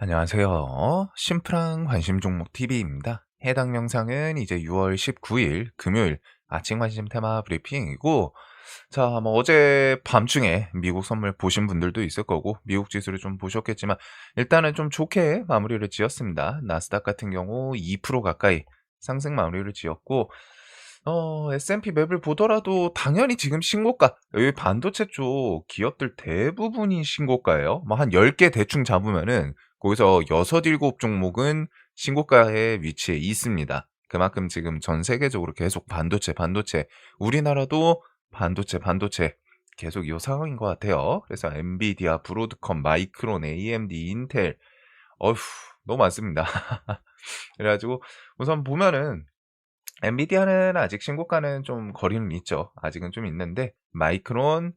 안녕하세요. 심플한 관심 종목 TV입니다. 해당 영상은 이제 6월 19일 금요일 아침 관심 테마 브리핑이고, 자, 어제 밤중에 미국 선물 보신 분들도 있을 거고, 미국 지수를 좀 보셨겠지만, 일단은 좀 좋게 마무리를 지었습니다. 나스닥 같은 경우 2% 가까이 상승 마무리를 지었고, S&P 맵을 보더라도 당연히 지금 신고가, 여기 반도체 쪽 기업들 대부분이 신고가예요. 뭐 한 10개 대충 잡으면은 거기서 6, 7 종목은 신고가의 위치에 있습니다. 그만큼 지금 전 세계적으로 계속 반도체, 우리나라도 반도체 계속 이 상황인 것 같아요. 그래서 엔비디아, 브로드컴, 마이크론, AMD, 인텔, 어휴, 너무 많습니다. 그래 가지고 우선 보면은 엔비디아는 아직 신고가는 좀 거리는 있죠. 아직은 좀 있는데 마이크론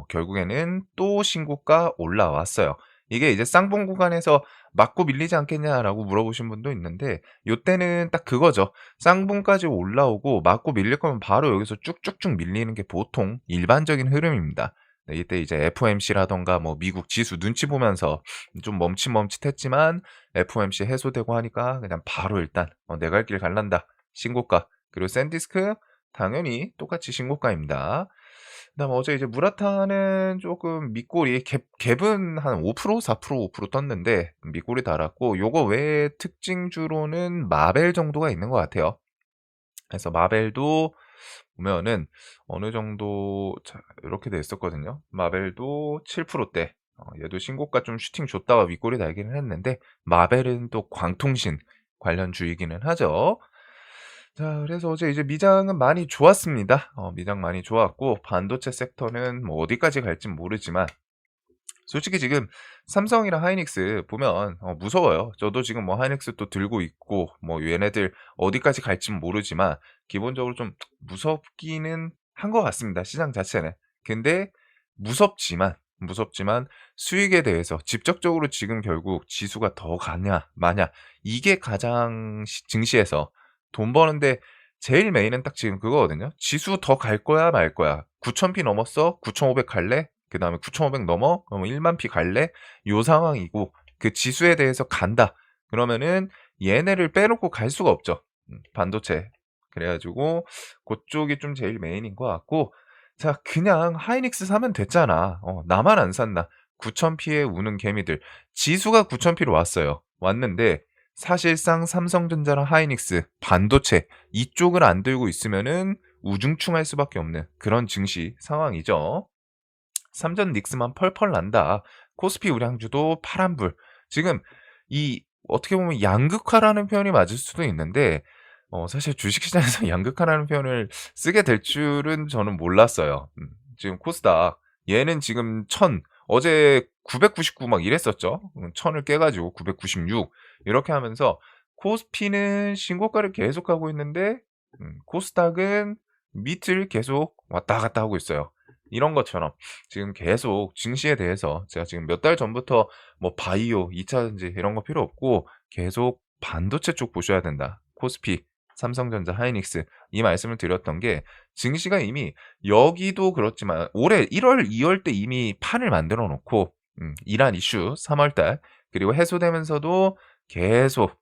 결국에는 또 신고가 올라왔어요. 이게 이제 쌍봉 구간에서 맞고 밀리지 않겠냐라고 물어보신 분도 있는데, 요때는 딱 그거죠. 쌍봉까지 올라오고 맞고 밀릴 거면 바로 여기서 쭉쭉쭉 밀리는 게 보통 일반적인 흐름입니다. 네, 이때 이제 FOMC라든가 뭐 미국 지수 눈치 보면서 좀 멈칫멈칫했지만 FOMC 해소되고 하니까 그냥 바로 일단 '내 갈 길 갈란다.' 신고가. 그리고 샌디스크 당연히 똑같이 신고가입니다. 그다음에 어제 이제 무라타는 쪼끔 밑꼬리 갭은 한 5% 4% 5% 떴는데 밑꼬리 달았고, 요거 외에 특징주로는 마벨 정도가 있는 것 같아요. 그래서 마벨도 보면은 어느 정도, 자 요렇게 돼 있었거든요. 마벨도 7% 대, 얘도 신고가 좀 슈팅 줬다가 윗꼬리 달기는 했는데, 마벨은 또 광통신 관련 주이기는 하죠. 자, 그래서 어제 이제 미장은 많이 좋았습니다. 미장 많이 좋았고, 반도체 섹터는 뭐 어디까지 갈진 모르지만 솔직히 지금 삼성이랑 하이닉스 보면 무서워요. 저도 지금 뭐 하이닉스 또 들고 있고, 뭐 얘네들 어디까지 갈진 모르지만 기본적으로 좀 무섭기는 한 것 같습니다, 시장 자체는. 근데 무섭지만 수익에 대해서 직접적으로 지금 결국 지수가 더 가냐 마냐, 이게 가장 증시에서 돈 버는데 제일 메인은 딱 지금 그거거든요. 지수 더 갈 거야 말 거야. 9,000 피 넘었어? 9,500 갈래? 그다음에 9,500 넘어? 그럼 10,000 피 갈래? 요 상황이고, 그 지수에 대해서 간다. 그러면은 얘네를 빼놓고 갈 수가 없죠. 반도체. 그래 가지고 고쪽이 좀 제일 메인인 것 같고, 자, 그냥 하이닉스 사면 됐잖아. 나만 안 샀나. 9,000 피에 우는 개미들. 지수가 9,000 피로 왔어요. 왔는데 사실상 삼성전자랑 하이닉스, 반도체 이쪽을 안 들고 있으면은 우중충할 수밖에 없는 그런 증시 상황이죠. 삼전 닉스만 펄펄 난다. 코스피 우량주도 파란불. 지금 이 어떻게 보면 양극화라는 표현이 맞을 수도 있는데, 사실 주식시장에서 양극화라는 표현을 쓰게 될 줄은 저는 몰랐어요. 지금 코스닥 얘는 지금 1,000, 어제 999 막 이랬었죠. 1,000을 깨 가지고 996 이렇게 하면서 코스피는 신고가를 계속하고 있는데, 코스닥은 밑을 계속 왔다 갔다 하고 있어요. 이런 것처럼 지금 계속 증시에 대해서 제가 지금 몇 달 전부터 뭐 바이오, 2 차전지 이런 거 필요 없고 계속 반도체 쪽 보셔야 된다. 코스피, 삼성전자, 하이닉스, 이 말씀을 드렸던 게, 증시가 이미 여기도 그렇지만 올해 1 월, 2월 때 이미 판을 만들어 놓고, 이란 이슈 3월 달, 그리고 해소되면서도 계속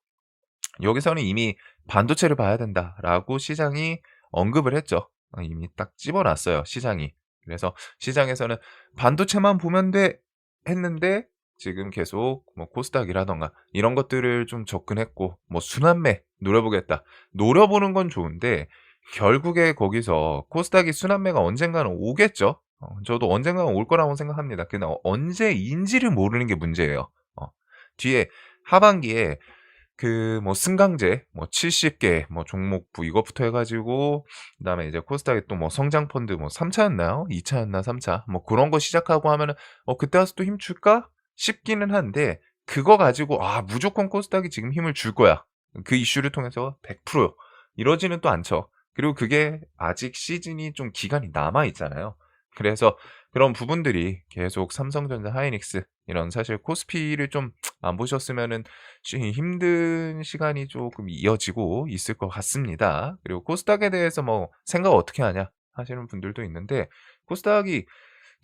여기서는 이미 '반도체를 봐야 된다.'라고 시장이 언급을 했죠. 이미 딱 집어 놨어요, 시장이. 그래서 시장에서는 '반도체만 보면 돼.' 했는데 지금 계속 뭐 코스닥이라든가 이런 것들을 좀 접근했고, 뭐 '순환매 노려보겠다.' 노려보는 건 좋은데 결국에 거기서 코스닥이 순환매가 언젠가는 오겠죠. 저도 언젠가는 올 거라고 생각합니다. 근데 언제인지를 모르는 게 문제예요. 뒤에 하반기에 그 뭐 승강제 뭐 70개 뭐 종목부 이것부터 해 가지고, 그다음에 이제 코스닥에 또 뭐 성장 펀드 뭐 3 차였나요? 2 차였나 3 차 뭐 그런 거 시작하고 하면은 '그때 와서 또 힘 줄까?' 싶기는 한데, 그거 가지고 '아 무조건 코스닥이 지금 힘을 줄 거야.' 그 이슈를 통해서 100% 이러지는 또 않죠. 그리고 그게 아직 시즌이 좀 기간이 남아 있잖아요. 그래서 그런 부분들이 계속 삼성전자, 하이닉스 이런, 사실 코스피를 좀 안 보셨으면은 힘든 시간이 조금 이어지고 있을 것 같습니다. 그리고 코스닥에 대해서 뭐 "생각 어떻게 하냐?" 하시는 분들도 있는데, 코스닥이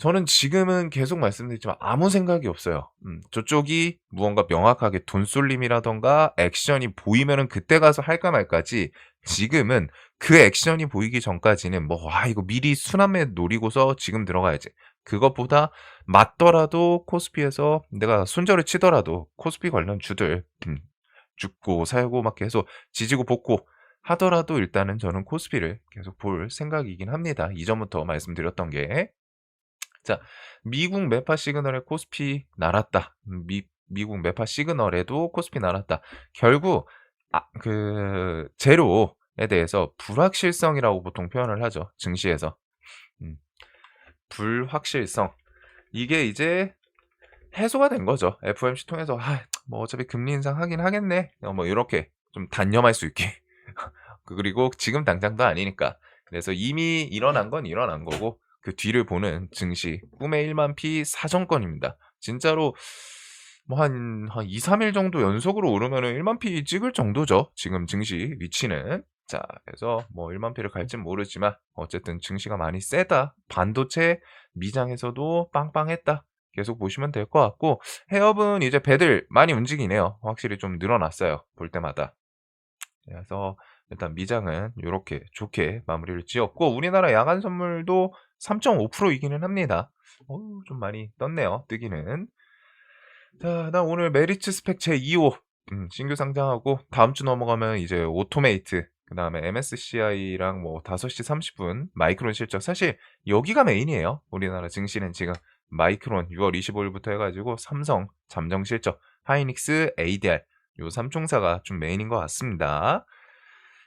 저는 지금은 계속 말씀드리지만 아무 생각이 없어요. 저쪽이 무언가 명확하게 돈쏠림이라든가 액션이 보이면은 그때 가서 할까 말까지, 지금은 그 액션이 보이기 전까지는 뭐 '와 이거 미리 순환매 노리고서 지금 들어가야지.' 그것보다 맞더라도 코스피에서 내가 손절을 치더라도 코스피 관련 주들 죽고 살고 막 계속 지지고 볶고 하더라도 일단은 저는 코스피를 계속 볼 생각이긴 합니다. 이전부터 말씀드렸던 게. 자, 미국 매파 시그널에 코스피 날았다. 미국 매파 시그널에도 코스피 날았다. 결국 재료에 대해서 불확실성이라고 보통 표현을 하죠, 증시에서. 음 불확실성. 이게 이제 해소가 된 거죠. FOMC 통해서 '아 뭐 어차피 금리 인상하긴 하겠네.' 뭐 요렇게 좀 단념할 수 있게. 그리고 지금 당장도 아니니까. 그래서 이미 일어난 건 일어난 거고 그 뒤를 보는 증시 꿈의 1만 피 사정권입니다. 진짜로 뭐 한 2-3일 정도 연속으로 오르면은 1만 피 찍을 정도죠, 지금 증시 위치는. 자, 그래서 뭐 1만 피를 갈진 모르지만 어쨌든 증시가 많이 세다. 반도체 미장에서도 빵빵했다. 계속 보시면 될 것 같고, 해협은 이제 배들 많이 움직이네요. 확실히 좀 늘어났어요, 볼 때마다. 그래서 일단 미장은 요렇게 좋게 마무리를 지었고, 우리나라 야간 선물도 3.5% 이기는 합니다. 좀 많이 떴네요, 뜨기는. 자, 그다음 오늘 메리츠 스펙 제2호 신규 상장하고, 다음 주 넘어가면 이제 오토메이트, 그다음에 MSCI랑 뭐 5시 30분 마이크론 실적. 사실 여기가 메인이에요. 우리나라 증시는 지금 마이크론 6월 25일부터 해 가지고 삼성 잠정 실적, 하이닉스, ADR 요 3총사가 좀 메인인 것 같습니다.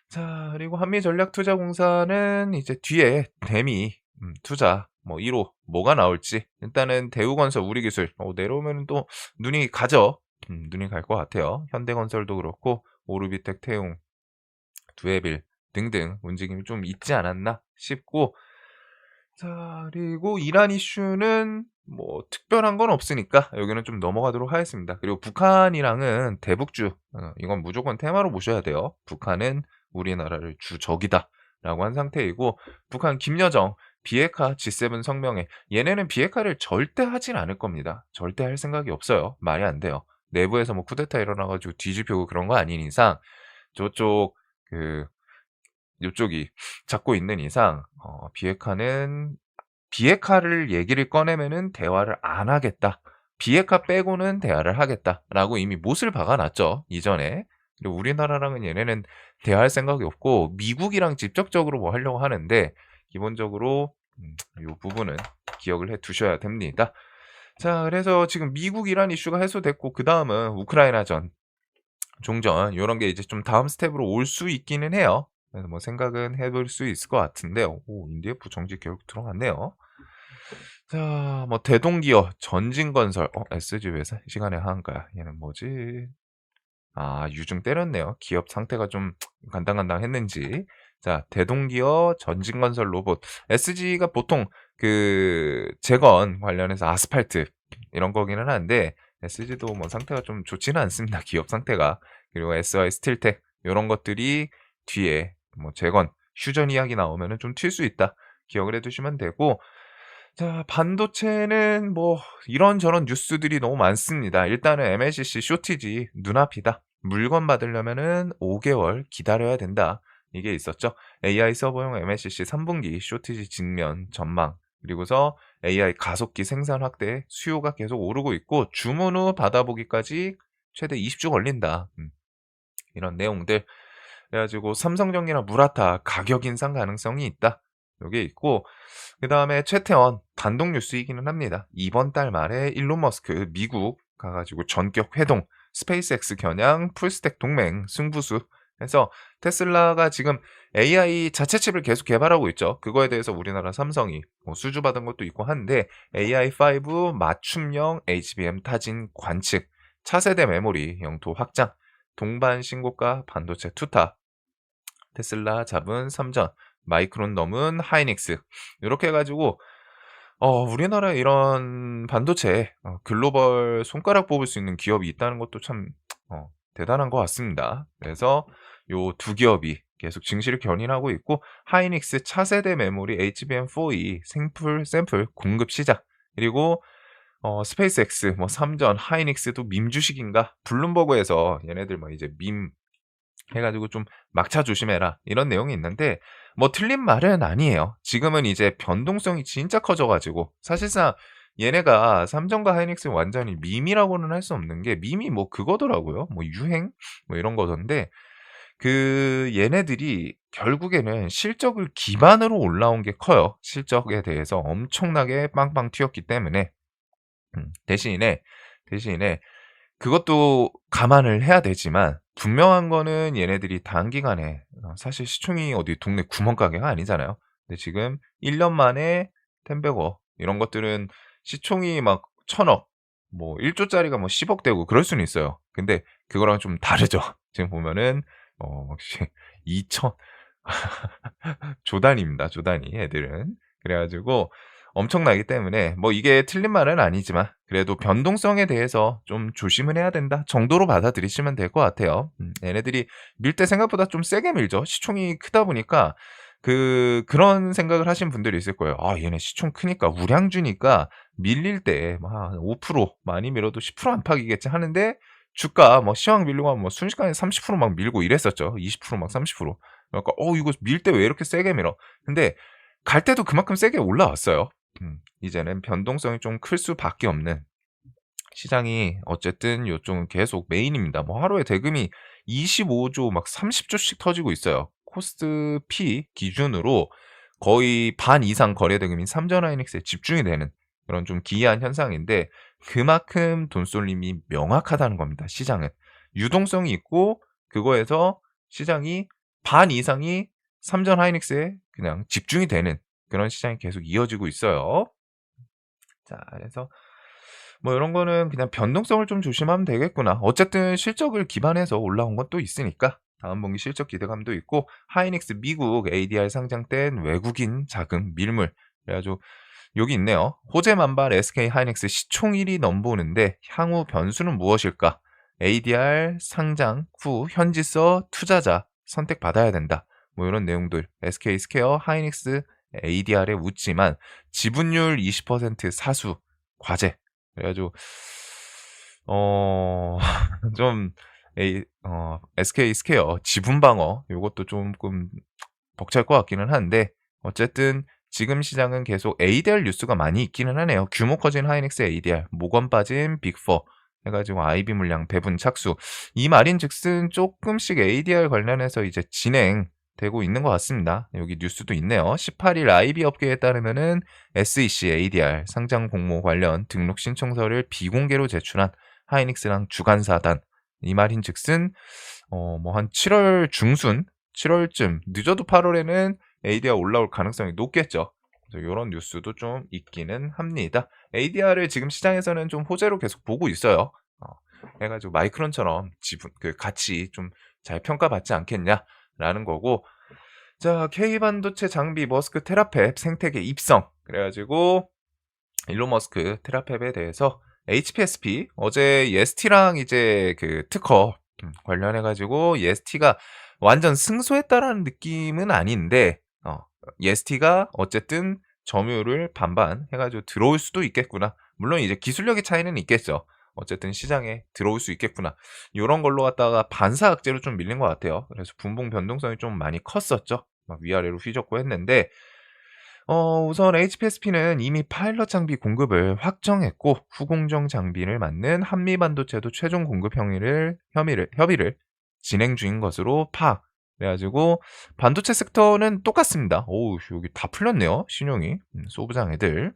자, 그리고 한미전략투자공사는 이제 뒤에 대미 투자 뭐 1호 뭐가 나올지, 일단은 대우건설, 우리기술 내려오면은 또 눈이 가죠. 눈이 갈 것 같아요. 현대건설도 그렇고 오르비텍, 태용, 두에빌 등등 움직임이 좀 있지 않았나 싶고, 자, 그리고 이란 이슈는 뭐 특별한 건 없으니까 여기는 좀 넘어가도록 하겠습니다. 그리고 북한이랑은 대북주, 이건 무조건 테마로 보셔야 돼요. 북한은 우리나라를 주적이다라고 한 상태이고, 북한 김여정 비핵화 G7 성명에, 얘네는 비핵화를 절대 하진 않을 겁니다. 절대 할 생각이 없어요. 말이 안 돼요. 내부에서 뭐 쿠데타 일어나 가지고 뒤집히고 그런 거 아닌 이상, 저쪽 그 요쪽이 잡고 있는 이상 비핵화를 얘기를 꺼내면은 "대화를 안 하겠다. 비핵화 빼고는 대화를 하겠다."라고 이미 못을 박아 놨죠, 이전에. 그리고 우리나라랑은 얘네는 대화할 생각이 없고 미국이랑 직접적으로 뭐 하려고 하는데, 기본적으로 요 부분은 기억을 해 두셔야 됩니다. 자, 그래서 지금 미국 이란 이슈가 해소됐고, 그다음은 우크라이나전 종전 요런 게 이제 좀 다음 스텝으로 올 수 있기는 해요. 그래서 뭐 생각은 해볼 수 있을 것 같은데, 오 인디에프 정지 결국 들어갔네요. 자, 뭐 대동기업, 전진건설, SG 왜 시간의 하한가야? 얘는 뭐지? 유중 때렸네요. 기업 상태가 좀 간당간당했는지. 자, 대동기업, 전진건설, 로봇. SG가 보통 그 재건 관련해서 아스팔트 이런 거기는 한데, SG도 뭐 상태가 좀 좋지는 않습니다, 기업 상태가. 그리고 SY 스틸텍 요런 것들이 뒤에 뭐 재건, 휴전 이야기 나오면은 좀 튈 수 있다. 기억을 해 두시면 되고, 자, 반도체는 뭐 이런저런 뉴스들이 너무 많습니다. 일단은 MLCC 쇼티지 눈앞이다. 물건 받으려면은 5개월 기다려야 된다. 이게 있었죠. AI 서버용 MLCC 3분기 쇼티지 직면 전망. 그리고서 AI 가속기 생산 확대, 수요가 계속 오르고 있고 주문 후 받아보기까지 최대 20주 걸린다. 이런 내용들. 그래 가지고 삼성전기나 무라타 가격 인상 가능성이 있다. 요게 있고, 그다음에 최태원 단독 뉴스이기는 합니다. 이번 달 말에 일론 머스크 미국 가 가지고 전격 회동, 스페이스X 겨냥 풀스택 동맹 승부수 해서, 테슬라가 지금 AI 자체 칩을 계속 개발하고 있죠. 그거에 대해서 우리나라 삼성이 뭐 수주받은 것도 있고 한데, AI5 맞춤형 HBM 타진 관측, 차세대 메모리 영토 확장, 동반 신고가 반도체 투탑, 테슬라 잡은 삼전, 마이크론 넘은 하이닉스. 요렇게 해 가지고 우리나라에 이런 반도체 글로벌 손가락 뽑을 수 있는 기업이 있다는 것도 참 대단한 것 같습니다. 그래서 요 두 기업이 계속 증시를 견인하고 있고, 하이닉스 차세대 메모리 HBM4E 샘플 공급 시작, 그리고 스페이스X 뭐 삼전, 하이닉스도 밈 주식인가? 블룸버그에서 얘네들 뭐 이제 밈 해 가지고 좀 "막차 조심해라." 이런 내용이 있는데 뭐 틀린 말은 아니에요. 지금은 이제 변동성이 진짜 커져 가지고 사실상 얘네가 삼성과 하이닉스는 완전히 밈이라고는 할 수 없는 게 밈이 뭐 그거더라고요. 뭐 유행 뭐 이런 거던데 얘네들이 결국에는 실적을 기반으로 올라온 게 커요. 실적에 대해서 엄청나게 빵빵 튀었기 때문에 대신에 그것도 감안을 해야 되지만 분명한 거는 얘네들이 단기간에 사실 시총이 어디 동네 구멍가게가 아니잖아요. 근데 지금 1년 만에 10-100억 이런 것들은 시총이 막 1,000억 뭐 1 조짜리가 뭐 10억 되고 그럴 수는 있어요. 근데 그거랑 좀 다르죠. 지금 보면은 역시 2천 조 단위입니다, 조 단위 애들은. 그래 가지고 엄청나기 때문에 뭐 이게 틀린 말은 아니지만 그래도 '변동성에 대해서 좀 조심은 해야 된다.' 정도로 받아들이시면 될 것 같아요. 얘네들이 밀 때 생각보다 좀 세게 밀죠. 시총이 크다 보니까 그런 생각을 하신 분들이 있을 거예요. '아 얘네 시총 크니까 우량주니까 밀릴 때 뭐 한 5% 많이 밀어도 10% 안팎이겠지.' 하는데 주가 뭐 시황 밀리고 하면 뭐 순식간에 30% 막 밀고 이랬었죠. 20% 막 30%. 그러니까 '이거 밀 때 왜 이렇게 세게 밀어?' 근데 갈 때도 그만큼 세게 올라왔어요. 이제는 변동성이 좀 클 수밖에 없는 시장이 어쨌든 요쪽은 계속 메인입니다. 뭐 하루에 대금이 25조 막 30조씩 터지고 있어요. 코스피 기준으로 거의 반 이상 거래 대금이 삼전하이닉스에 집중이 되는 그런 좀 기이한 현상인데 그만큼 돈 쏠림이 명확하다는 겁니다, 시장은. 유동성이 있고 그거에서 시장이 반 이상이 삼전하이닉스에 그냥 집중이 되는 그런 시장이 계속 이어지고 있어요. 자 그래서 뭐 이런 거는 그냥 '변동성을 좀 조심하면 되겠구나.' 어쨌든 실적을 기반해서 올라온 건 또 있으니까 다음 분기 실적 기대감도 있고 하이닉스 미국 ADR 상장된 외국인 자금 밀물 그래 가지고 여기 있네요. "호재 만발 SK 하이닉스 시총 1위 넘보는데 향후 변수는 무엇일까? ADR 상장 후 현지서 투자자 선택받아야 된다." 뭐 요런 내용들 SK 스퀘어 하이닉스 ADR에 웃지만 지분율 20% 사수 과제 그래 가지고 어 좀 SK 스퀘어 지분 방어 요것도 쪼끔 벅찰 것 같기는 한데 어쨌든 지금 시장은 계속 ADR 뉴스가 많이 있기는 하네요. 규모 커진 하이닉스 ADR, 모건 빠진 빅4 해 가지고 IB 물량 배분 착수. 이 말인즉슨 쪼끔씩 ADR 관련해서 이제 진행되고 있는 것 같습니다. 여기 뉴스도 있네요. 18일 IB 업계에 따르면은 SEC ADR 상장 공모 관련 등록 신청서를 비공개로 제출한 하이닉스랑 주간사단. 이 말인즉슨 뭐 한 7월 중순 7 월쯤 늦어도 8 월에는 ADR 올라올 가능성이 높겠죠. 그래서 요런 뉴스도 좀 있기는 합니다. ADR을 지금 시장에서는 좀 호재로 계속 보고 있어요. 어 해 가지고 마이크론처럼 지분 가치 좀 잘 평가받지 않겠냐라는 거고 자 K반도체 장비 머스크 테라팹 생태계 입성 그래 가지고 일론 머스크 테라팹에 대해서 HPSP 어제 예스티랑 이제 특허 관련해 가지고 예스티가 완전 승소했다라는 느낌은 아닌데 예스티가 어쨌든 점유율을 반반 해 가지고 들어올 수도 있겠구나. 물론 이제 기술력의 차이는 있겠죠. 어쨌든 시장에 들어올 수 있겠구나. 요런 걸로 갖다가 반사 악재로 좀 밀린 것 같아요. 그래서 분봉 변동성이 좀 많이 컸었죠. 막 위아래로 휘젓고 했는데 우선 HPSP는 이미 파일럿 장비 공급을 확정했고 후공정 장비를 맞는 한미반도체도 최종 공급 협의를 진행 중인 것으로 파악. 그래 가지고 반도체 섹터는 똑같습니다. 오우 여기 다 풀렸네요, 신용이. 소부장 애들.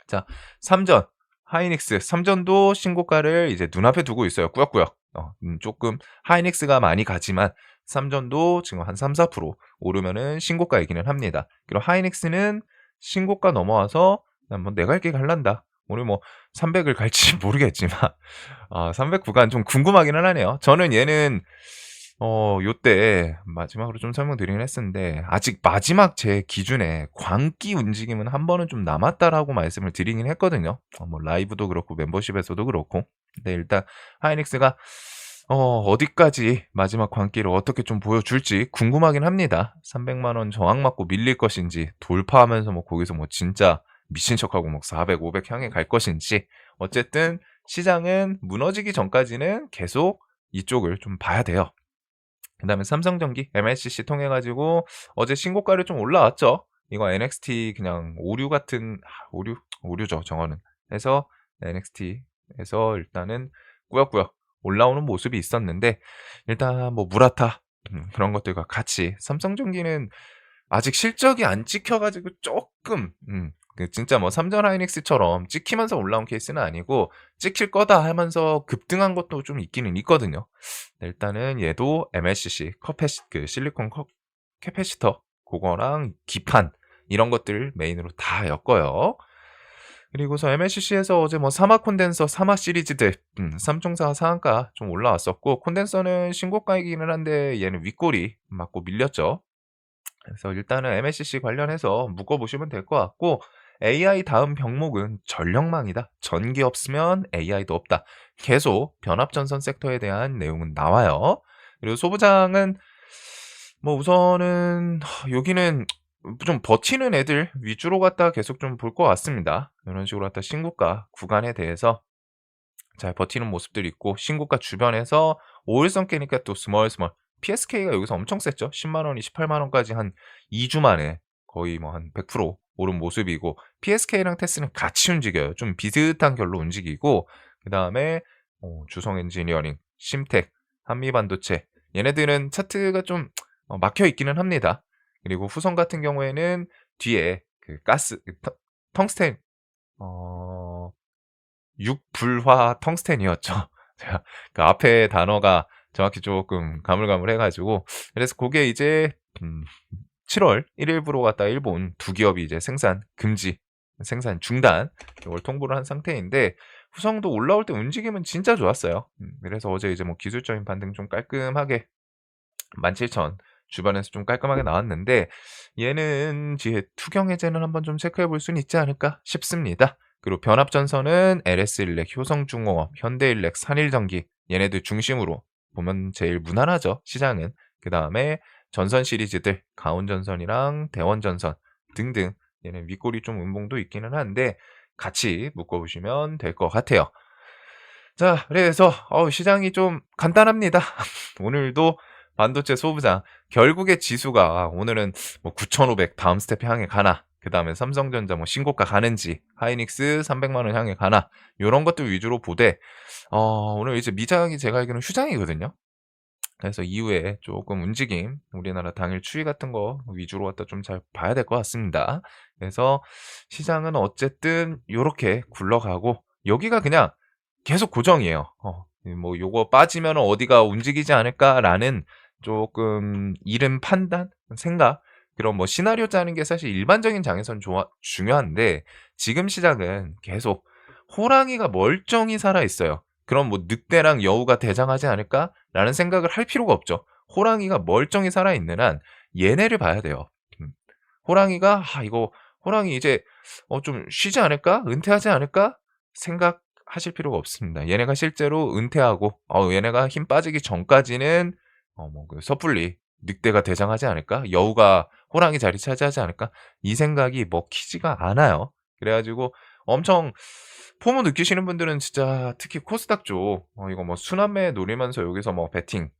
자 삼전 하이닉스 삼전도 신고가를 이제 눈앞에 두고 있어요, 꾸역꾸역. 쪼끔 하이닉스가 많이 가지만 삼전도 지금 한 3-4% 오르면은 신고가이기는 합니다. 그리고 하이닉스는 신고가 넘어와서 뭐 '내가 갈 길 갈란다.' 오늘 뭐 300을 갈지 모르겠지만 300 구간 좀 궁금하기는 하네요. 저는 얘는 요때 마지막으로 좀 설명드리긴 했었는데 아직 마지막 제 기준에 '광기 움직임은 한 번은 좀 남았다.'라고 말씀을 드리긴 했거든요. 뭐 라이브도 그렇고 멤버십에서도 그렇고. 근데 일단 하이닉스가 어디까지 마지막 광기를 어떻게 좀 보여줄지 궁금하긴 합니다. 300만 원 저항 맞고 밀릴 것인지 돌파하면서 뭐 거기서 뭐 진짜 미친 척하고 뭐 400, 500 향해 갈 것인지 어쨌든 시장은 무너지기 전까지는 계속 이쪽을 좀 봐야 돼요. 그다음에 삼성전기 MLCC 통해 가지고 어제 신고가를 좀 올라왔죠. 이거 NXT 그냥 오류 같은 오류죠 정어는. 해서 NXT에서 일단은 꾸역꾸역 올라오는 모습이 있었는데 일단 뭐 무라타 그런 것들과 같이 삼성전기는 아직 실적이 안 찍혀 가지고 쪼끔 그 진짜 뭐 삼전 하이닉스처럼 찍히면서 올라온 케이스는 아니고 '찍힐 거다.' 하면서 급등한 것도 좀 있기는 있거든요. 네 일단은 얘도 MLCC 그 실리콘 캐패시터 고거랑 기판 이런 것들 메인으로 다 엮어요. 그리고서 MLCC에서 어제 뭐 사막 콘덴서, 사막 시리즈들 3종사 상한가 좀 올라왔었고 콘덴서는 신고가이기는 한데 얘는 윗꼬리 맞고 밀렸죠. 그래서 일단은 MLCC 관련해서 묶어 보시면 될 것 같고 AI 다음 병목은 전력망이다. 전기 없으면 AI도 없다. 계속 변압전선 섹터에 대한 내용은 나와요. 그리고 소부장은 뭐 우선은 여기는 좀 버티는 애들 위주로 갖다가 계속 좀 볼 것 같습니다. 이런 식으로 갖다 신고가 구간에 대해서 잘 버티는 모습들이 있고 신고가 주변에서 5일선 깨니까 또 스멀스멀 PSK가 여기서 엄청 셌죠. 10만 원이 18만 원까지 한 2주 만에 거의 뭐 한 100% 오른 모습이고 PSK랑 테스는 같이 움직여요. 좀 비슷한 결로 움직이고 그다음에 주성 엔지니어링, 심텍, 한미반도체 얘네들은 차트가 좀 막혀 있기는 합니다. 그리고 후성 같은 경우에는 뒤에 그 가스 그 텅스텐 어 육불화 텅스텐이었죠. 제가 그 앞에 단어가 정확히 쪼끔 가물가물해 가지고 그래서 고게 이제 7월 1 일부로 갖다가 일본 두 기업이 이제 생산 금지, 생산 중단 요걸 통보를 한 상태인데 후성도 올라올 때 움직임은 진짜 좋았어요. 그래서 어제 이제 뭐 기술적인 반등 좀 깔끔하게 17,000 주변에서 좀 깔끔하게 나왔는데 얘는 뒤에 투경 해제는 한번 좀 체크해 볼 수는 있지 않을까 싶습니다. 그리고 변압전선은 LS일렉, 효성중공업, 현대일렉, 산일전기 얘네들 중심으로 보면 제일 무난하죠, 시장은. 그다음에 전선 시리즈들 가온전선이랑 대원전선 등등 얘는 윗골이 좀 음봉도 있기는 한데 같이 묶어 보시면 될 것 같아요. 자 그래서 시장이 좀 간단합니다. 오늘도 반도체 소부장 결국에 지수가 오늘은 뭐 9,500 다음 스텝 향해 가나 그다음에 삼성전자 뭐 신고가 가는지 하이닉스 300만 원 향해 가나 요런 것들 위주로 보되 오늘 이제 미장이 제가 알기로는 휴장이거든요. 그래서 이후에 조금 움직임 우리나라 당일 추이 같은 거 위주로 갖다 좀 잘 봐야 될 것 같습니다. 그래서 시장은 어쨌든 요렇게 굴러가고 여기가 그냥 계속 고정이에요. 이 뭐 '요거 빠지면은 어디가 움직이지 않을까.'라는 쪼끔 이른 판단, 생각 그런 뭐 시나리오 짜는 게 사실 일반적인 장에선 중요한데 지금 시장은 계속 호랑이가 멀쩡히 살아 있어요. 그럼 뭐 '늑대랑 여우가 대장하지 않을까?'라는 생각을 할 필요가 없죠. 호랑이가 멀쩡히 살아 있는 한 얘네를 봐야 돼요. 음. 호랑이가 '아 이거 호랑이 이제 좀 쉬지 않을까? 은퇴하지 않을까?' 생각하실 필요가 없습니다. 얘네가 실제로 은퇴하고 얘네가 힘 빠지기 전까지는 뭐 그 섣불리 '늑대가 대장하지 않을까? 여우가 호랑이 자리 차지하지 않을까?' 이 생각이 먹히지가 않아요. 그래 가지고 엄청 포모 느끼시는 분들은 진짜 특히 코스닥 쪽 이거 뭐 순환매 노리면서 여기서 뭐 베팅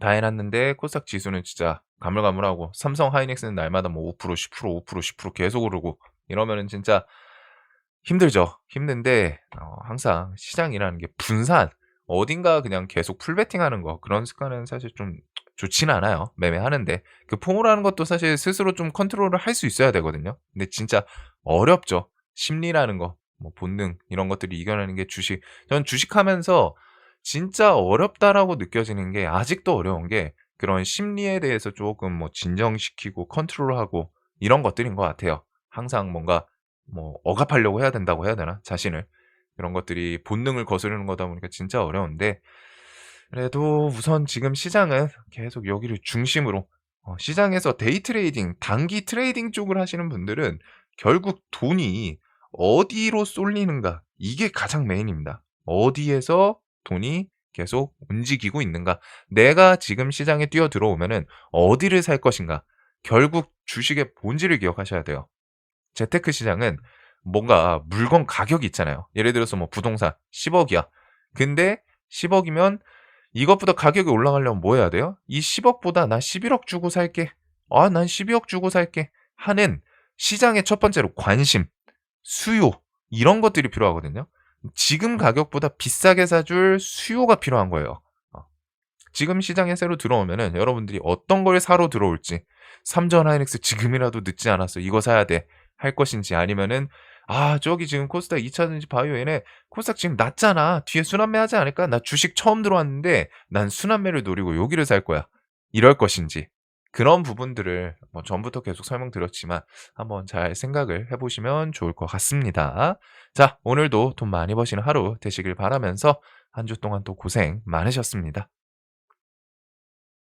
다 해 놨는데 코스닥 지수는 진짜 가물가물하고 삼성 하이닉스는 날마다 뭐 5% 10% 5% 10% 계속 오르고 이러면은 진짜 힘들죠. 힘든데 항상 시장이라는 게 분산 어딘가 그냥 계속 풀 베팅하는 거 그런 습관은 사실 좀 좋지는 않아요, 매매하는데. 그 포모라는 것도 사실 스스로 좀 컨트롤을 할 수 있어야 되거든요. 근데 진짜 어렵죠. 심리라는 거, 뭐 본능 이런 것들을 이겨내는 게 주식 저는 주식하면서 진짜 어렵다라고 느껴지는 게 아직도 어려운 게 그런 심리에 대해서 쪼끔 뭐 진정시키고 컨트롤하고 이런 것들인 것 같아요. 항상 뭔가 뭐 억압하려고 해야 된다고 해야 되나? 자신을. 그런 것들이 본능을 거스르는 거다 보니까 진짜 어려운데 그래도 우선 지금 시장은 계속 여기를 중심으로 시장에서 데이 트레이딩, 단기 트레이딩 쪽을 하시는 분들은 결국 돈이 어디로 쏠리는가 이게 가장 메인입니다. 어디에서 돈이 계속 움직이고 있는가. 내가 지금 시장에 뛰어들어오면은 어디를 살 것인가. 결국 주식의 본질을 기억하셔야 돼요. 재테크 시장은 뭔가 물건 가격이 있잖아요. 예를 들어서 뭐 부동산 10억 이야. 근데 10억 이면 이것보다 가격이 올라가려면 뭐 해야 돼요? 이 10억 보다 "나 11억 주고 살게. 아 난 12억 주고 살게." 하는 시장의 첫 번째로 관심, 수요 이런 것들이 필요하거든요. 지금 가격보다 비싸게 사줄 수요가 필요한 거예요. 어. 지금 시장에 새로 들어오면은 여러분들이 어떤 걸 사러 들어올지, "삼전 하이닉스 지금이라도 늦지 않았어. 이거 사야 돼." 할 것인지, 아니면은 "아 저기 지금 코스닥 2 차전지 바이오 얘네 코스닥 지금 낮잖아. 뒤에 순환매하지 않을까? 나 주식 처음 들어왔는데 난 순환매를 노리고 여기를 살 거야." 이럴 것인지, 그런 부분들을 뭐 전부터 계속 설명드렸지만 한번 잘 생각을 해 보시면 좋을 것 같습니다. 자, 오늘도 돈 많이 버시는 하루 되시길 바라면서 한 주 동안 또 고생 많으셨습니다.